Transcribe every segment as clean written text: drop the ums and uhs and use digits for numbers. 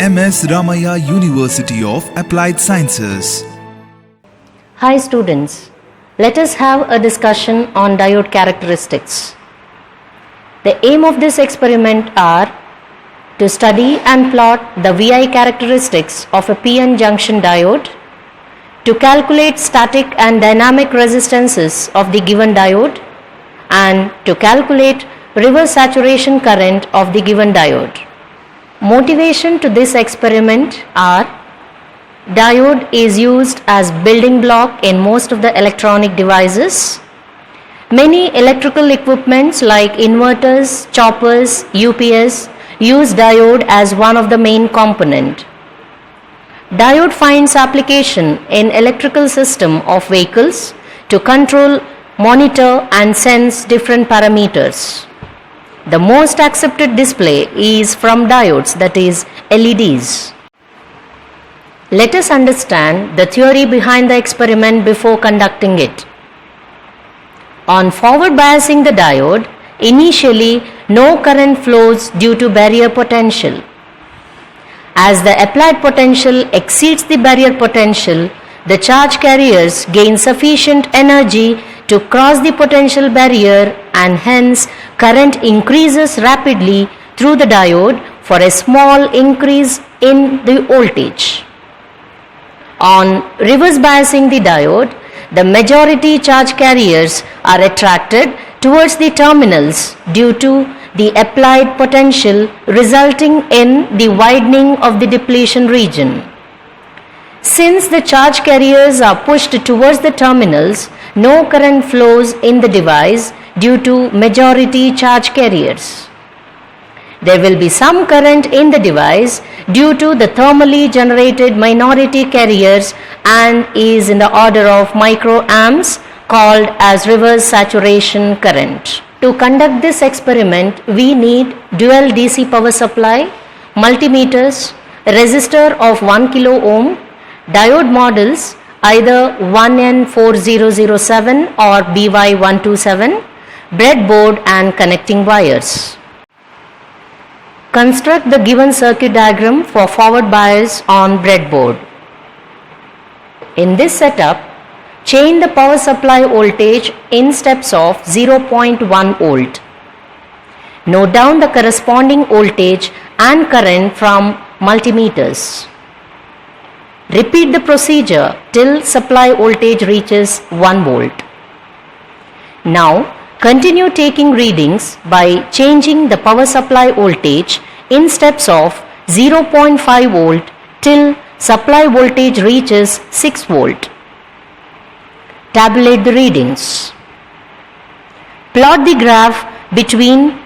MS Ramaya University of Applied Sciences. Hi students, let us have a discussion on diode characteristics. The aim of this experiment are to study and plot the VI characteristics of a PN junction diode, to calculate static and dynamic resistances of the given diode, and to calculate reverse saturation current of the given diode. Motivation to this experiment are: diode is used as building block in most of the electronic devices. Many electrical equipments like inverters, choppers, UPS use diode as one of the main component. Diode finds application in electrical system of vehicles to control, monitor and sense different parameters. The most accepted display is from diodes, that is LEDs. Let us understand the theory behind the experiment before conducting it. On forward biasing the diode, initially no current flows due to barrier potential. As the applied potential exceeds the barrier potential, the charge carriers gain sufficient energy to cross the potential barrier, and hence current increases rapidly through the diode for a small increase in the voltage. On reverse biasing the diode, the majority charge carriers are attracted towards the terminals due to the applied potential, resulting in the widening of the depletion region. Since the charge carriers are pushed towards the terminals, no current flows in the device due to majority charge carriers. There will be some current in the device due to the thermally generated minority carriers and is in the order of microamps, called as reverse saturation current. To conduct this experiment, we need dual DC power supply, multimeters, resistor of 1 kilo ohm, diode models either 1N4007 or BY127, breadboard and connecting wires. Construct the given circuit diagram for forward bias on breadboard. In this setup, change the power supply voltage in steps of 0.1 volt. Note down the corresponding voltage and current from multimeters. Repeat the procedure till supply voltage reaches 1 volt. Now, continue taking readings by changing the power supply voltage in steps of 0.5 volt till supply voltage reaches 6 volt. Tabulate the readings. Plot the graph between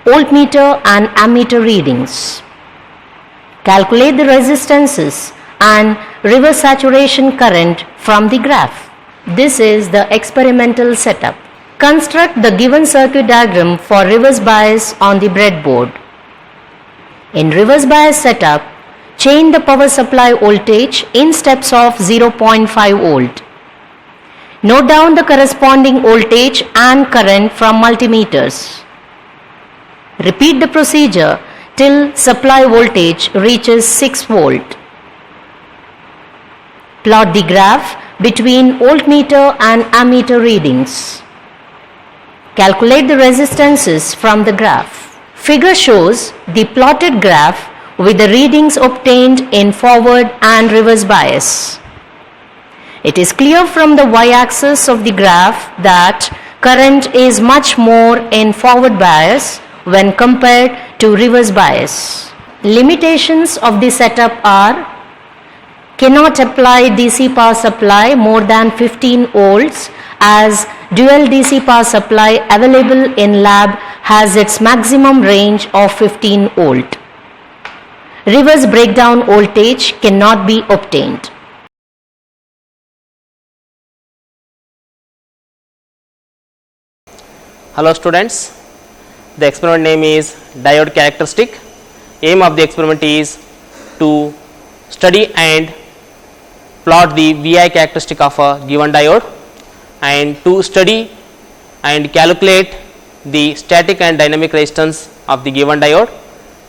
voltmeter and ammeter readings. Calculate the resistances and reverse saturation current from the graph. This is the experimental setup. Construct the given circuit diagram for reverse bias on the breadboard. In reverse bias setup, change the power supply voltage in steps of 0.5 volt. Note down the corresponding voltage and current from multimeters. Repeat the procedure till supply voltage reaches 6 volt. Plot the graph between voltmeter and ammeter readings. Calculate the resistances from the graph. Figure shows the plotted graph with the readings obtained in forward and reverse bias. It is clear from the y-axis of the graph that current is much more in forward bias when compared to reverse bias. Limitations of the setup are: cannot apply DC power supply more than 15 volts, as dual DC power supply available in lab has its maximum range of 15 volt. Reverse breakdown voltage cannot be obtained. Hello students, the experiment name is diode characteristic. Aim of the experiment is to study and plot the VI characteristic of a given diode, and to study and calculate the static and dynamic resistance of the given diode,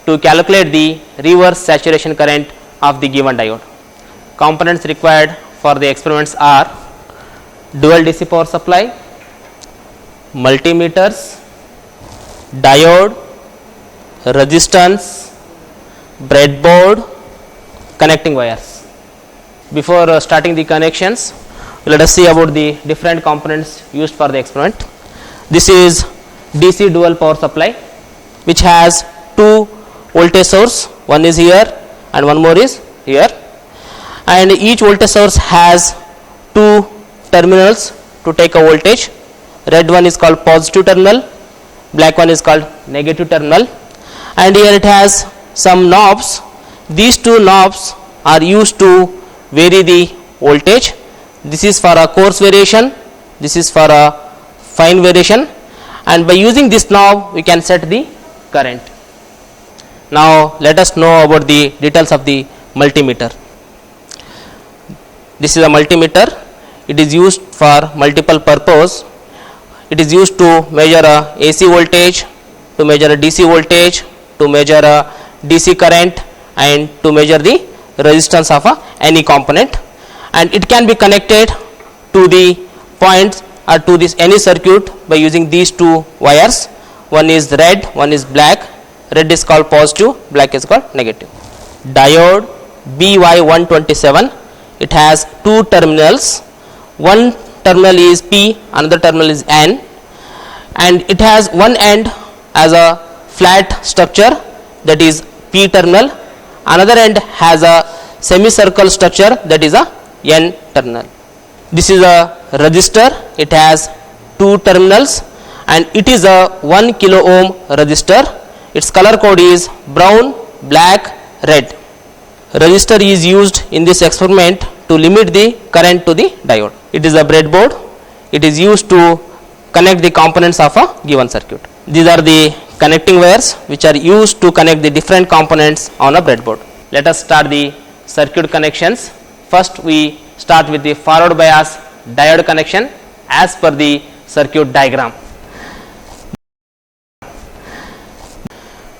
to calculate the reverse saturation current of the given diode. Components required for the experiments are dual DC power supply, multimeters, diode, resistance, breadboard, connecting wires. Before starting the connections, let us see about the different components used for the experiment. This is DC dual power supply, which has two voltage source, one is here and one more is here, and each voltage source has two terminals to take a voltage. Red one is called positive terminal, black one is called negative terminal, and here it has some knobs. These two knobs are used to vary the voltage. This is for a coarse variation, this is for a fine variation, and by using this knob we can set the current. Now let us know about the details of the multimeter. This is a multimeter. It is used for multiple purpose. It is used to measure a AC voltage, to measure a DC voltage, to measure a DC current, and to measure the resistance of any component, and it can be connected to the points or to this any circuit by using these two wires. One is red, one is black. Red is called positive, black is called negative. Diode BY127, it has two terminals. One terminal is P, another terminal is N, and it has one end as a flat structure, that is P terminal. Another end has a semicircle structure, that is a N terminal. This is a resistor. It has two terminals and it is a 1 kilo ohm resistor. Its color code is brown, black, red. Resistor is used in this experiment to limit the current to the diode. It is a breadboard. It is used to connect the components of a given circuit. These are the connecting wires which are used to connect the different components on a breadboard. Let us start the circuit connections. First we start with the forward bias diode connection as per the circuit diagram.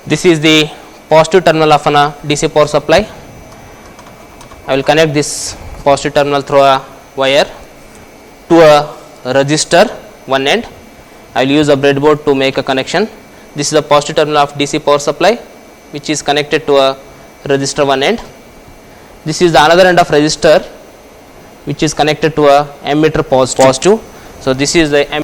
This is the positive terminal of an DC power supply. I will connect this positive terminal through a wire to a resistor one end. I will use a breadboard to make a connection. This is the positive terminal of DC power supply which is connected to a resistor one end. This is the another end of resistor which is connected to a ammeter positive. So this is the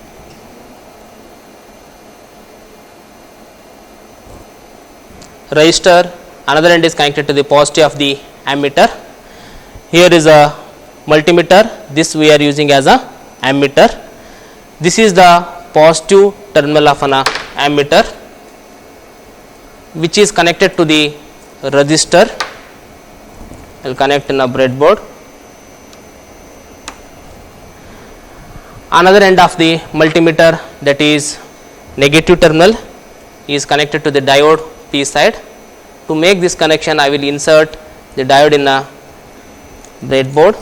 resistor, another end is connected to the positive of the ammeter. Here is a multimeter, this we are using as a ammeter. This is the positive terminal of an ammeter which is connected to the resistor. I will connect in a breadboard. Another end of the multimeter, that is negative terminal, is connected to the diode P side. To make this connection, I will insert the diode in a breadboard.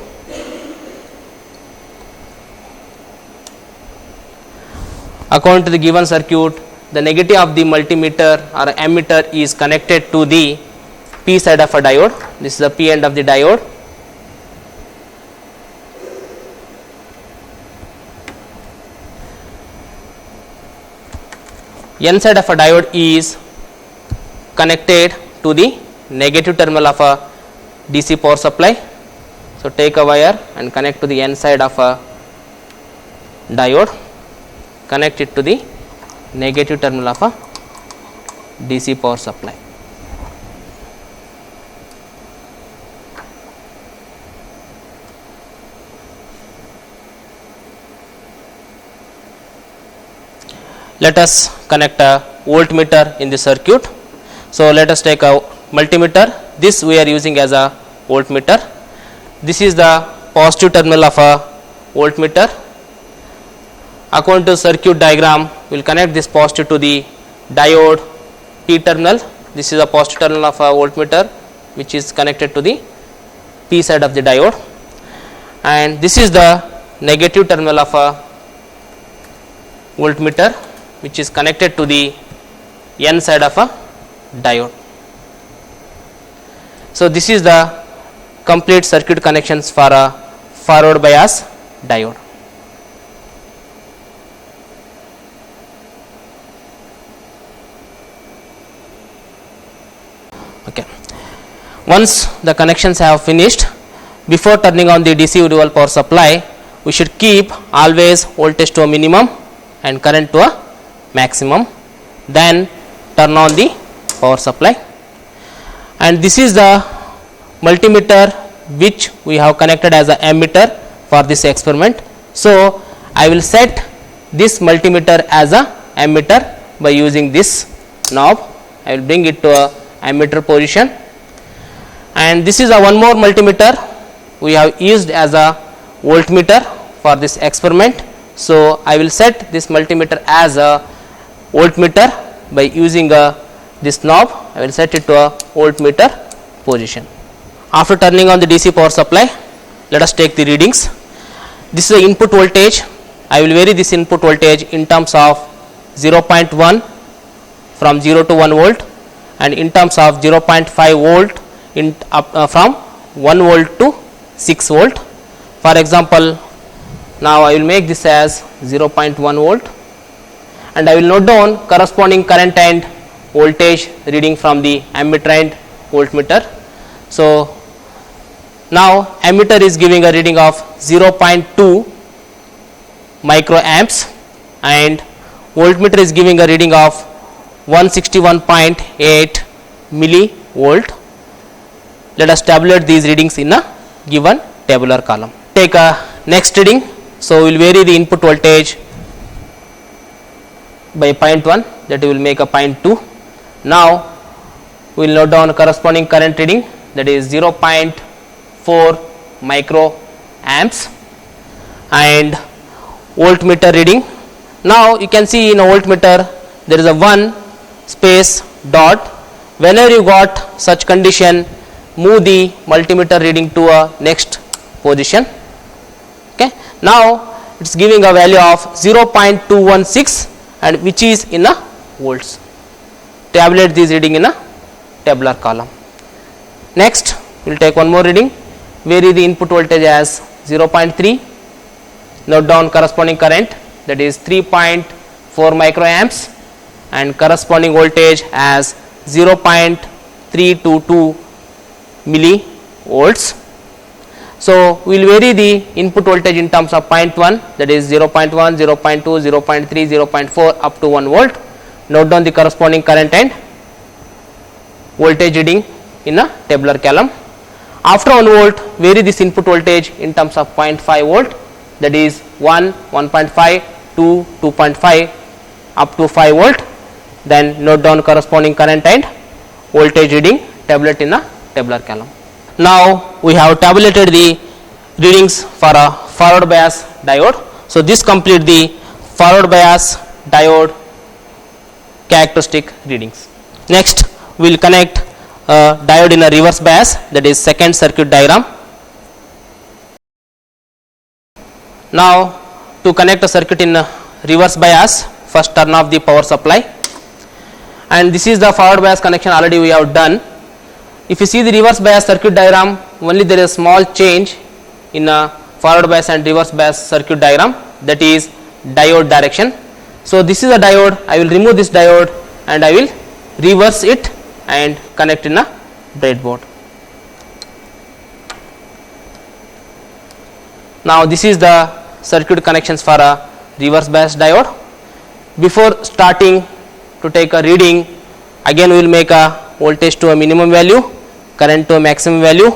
According to the given circuit, the negative of the multimeter or ammeter is connected to the P side of a diode. This is the P end of the diode. N side of a diode is connected to the negative terminal of a DC power supply. So take a wire and connect to the N side of a diode, connect it to the negative terminal of a DC power supply. Let us connect a voltmeter in the circuit. So let us take a multimeter. This we are using as a voltmeter. This is the positive terminal of a voltmeter. According to circuit diagram, we will connect this positive to the diode P terminal. This is a positive terminal of a voltmeter which is connected to the P side of the diode, and this is the negative terminal of a voltmeter which is connected to the N side of a diode. So, this is the complete circuit connections for a forward bias diode. Okay. Once the connections have finished, before turning on the DC dual power supply, we should keep always voltage to a minimum and current to a maximum, then turn on the power supply. And this is the multimeter which we have connected as a ammeter for this experiment. So, I will set this multimeter as a ammeter by using this knob. I will bring it to a ammeter position, and this is a one more multimeter we have used as a voltmeter for this experiment. So, I will set this multimeter as a voltmeter by using this knob. I will set it to a voltmeter position. After turning on the DC power supply, let us take the readings. This is the input voltage. I will vary this input voltage in terms of 0.1 from 0 to 1 volt, and in terms of 0.5 volt from 1 volt to 6 volt. For example, now I will make this as 0.1 volt, and I will note down corresponding current and voltage reading from the ammeter and voltmeter. So, now ammeter is giving a reading of 0.2 microamps and voltmeter is giving a reading of 161.8 millivolt. Let us tabulate these readings in a given tabular column. Take a next reading. So, we will vary the input voltage by 0.1, that we will make a 0.2. Now, we will note down corresponding current reading, that is 0.4 microamps, and voltmeter reading. Now, you can see in a voltmeter there is a 1 space dot. Whenever you got such condition, move the multimeter reading to a next position. Okay. Now, it is giving a value of 0.216 and which is in a volts. Tabulate this reading in a tabular column. Next, we will take one more reading, vary the input voltage as 0.3, note down corresponding current, that is 3.4 microamps, and corresponding voltage as 0.322 millivolts. So, we will vary the input voltage in terms of 0.1, that is 0.1, 0.2, 0.3, 0.4 up to 1 volt. Note down the corresponding current and voltage reading in a tabular column. After 1 volt, vary this input voltage in terms of 0.5 volt, that is 1, 1.5, 2, 2.5 up to 5 volt. Then note down corresponding current and voltage reading, tabulate in a tabular column. Now, we have tabulated the readings for a forward bias diode. So, this complete the forward bias diode characteristic readings. Next, we will connect a diode in a reverse bias, that is second circuit diagram. Now, to connect a circuit in a reverse bias, first turn off the power supply, and this is the forward bias connection already we have done. If you see the reverse bias circuit diagram, only there is a small change in a forward bias and reverse bias circuit diagram, that is diode direction. So, this is a diode. I will remove this diode and I will reverse it and connect in a breadboard. Now, this is the circuit connections for a reverse bias diode. Before starting to take a reading, again we will make a voltage to a minimum value, current to a maximum value,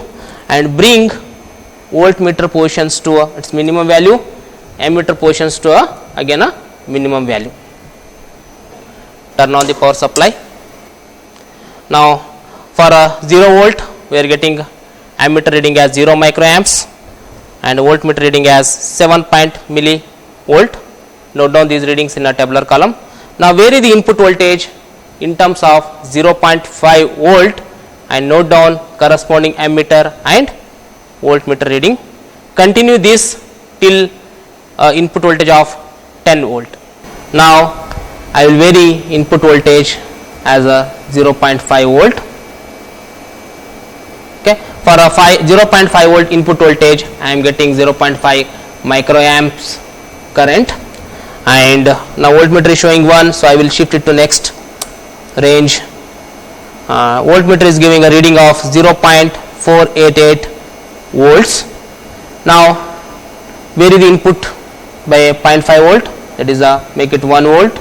and bring voltmeter positions to its minimum value, ammeter positions to again a minimum value. Turn on the power supply. Now, for a 0 volt, we are getting ammeter reading as 0 microamps and voltmeter reading as 7 millivolt. Note down these readings in a tabular column. Now, vary the input voltage in terms of 0.5 volt and note down corresponding ammeter and voltmeter reading. Continue this till input voltage of 10 volt. Now, I will vary input voltage as a 0.5 volt. Okay, for a 0.5 volt input voltage I am getting 0.5 microamps current, and now voltmeter is showing 1, so I will shift it to next range. Voltmeter is giving a reading of 0.488 volts. Now vary the input by 0.5 volt, that is make it 1 volt.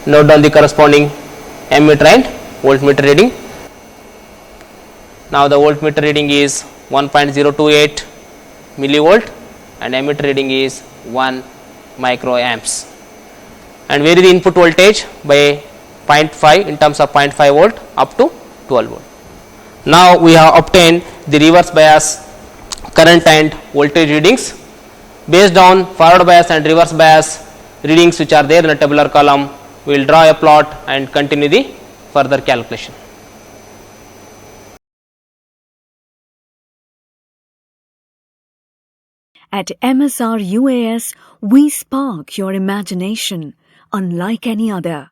Note down the corresponding ammeter and voltmeter reading. Now the voltmeter reading is 1.028 millivolt and ammeter reading is 1 microamps, and vary the input voltage by 0.5 in terms of 0.5 volt up to 12 volt. Now we have obtained the reverse bias current and voltage readings. Based on forward bias and reverse bias readings which are there in the tabular column, we will draw a plot and continue the further calculation. At MSR UAS, we spark your imagination unlike any other.